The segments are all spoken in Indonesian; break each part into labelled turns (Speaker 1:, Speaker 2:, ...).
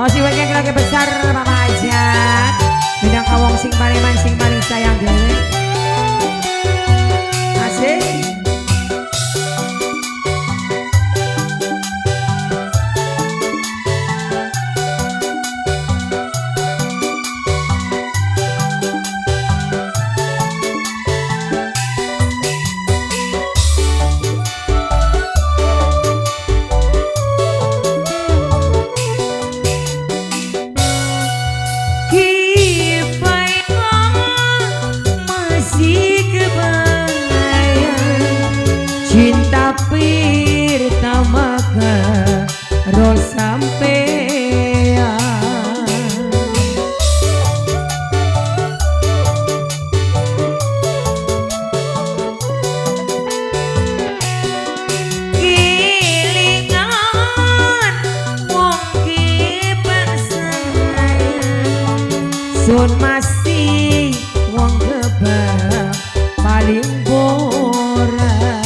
Speaker 1: Masih banyak lagi besar Mama Ajat. Bidang kawong sing paling sayang dewe. Asik.
Speaker 2: Cinta pertama karo sampean
Speaker 1: Gilingan wong kiper sayang
Speaker 2: sun masih wong gebang paling boran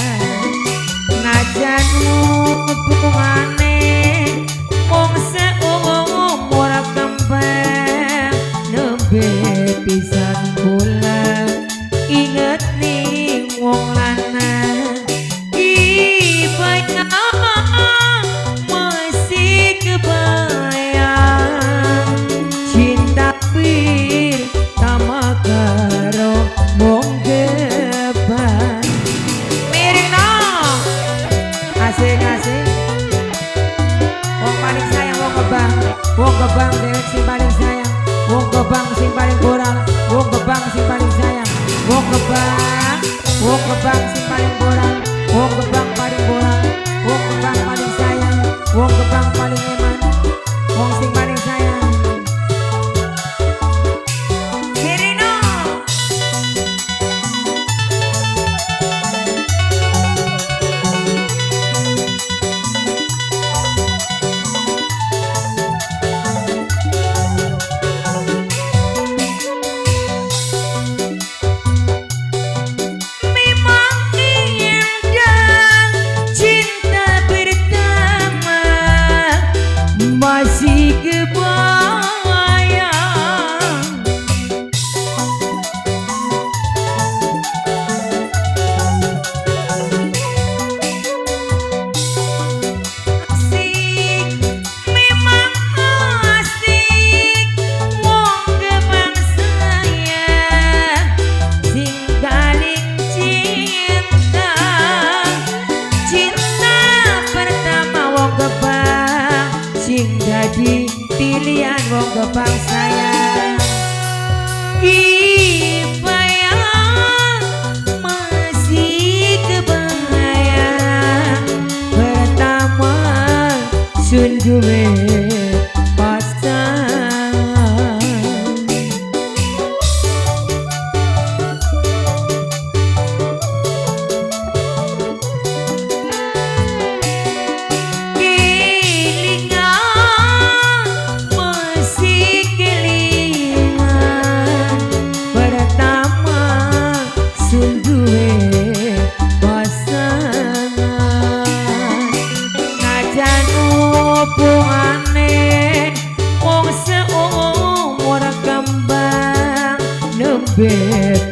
Speaker 2: najan hubungane wong seumur kembang nembe pisan kula inget ning wong lanang
Speaker 1: Ibadah masih kebayang
Speaker 2: cinta pertama karo wong gebang
Speaker 1: Mirna
Speaker 2: asik-asik wong paling sayang wong gebang dewek sing paling sayang wong gebang sing paling boral wong gebang sing paling sayang wong gebang sing paling boral wong gebang paling boral wong gebang paling sayang wong gebang paling eman wong sing paling sayang
Speaker 1: Mirna memang indah cinta pertama
Speaker 2: masih kebayang
Speaker 1: asik memang asik wong gebang sayang sing paling cinta cinta pertama wong gebang
Speaker 2: sing dadi pilihan wong gebang sayang
Speaker 1: Ibayang masih kebayang
Speaker 2: pertama sun duwe pasangan
Speaker 1: Kelingan masih kelingan
Speaker 2: pertama sun duwe pasangan najan hubungane
Speaker 1: wong seumur
Speaker 2: kembang nembe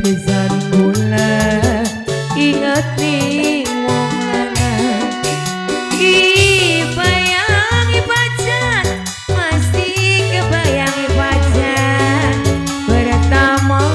Speaker 2: pisan kula inget ning wong lanang
Speaker 1: Ibayang ibajan masih kebayang ibajan
Speaker 2: pertama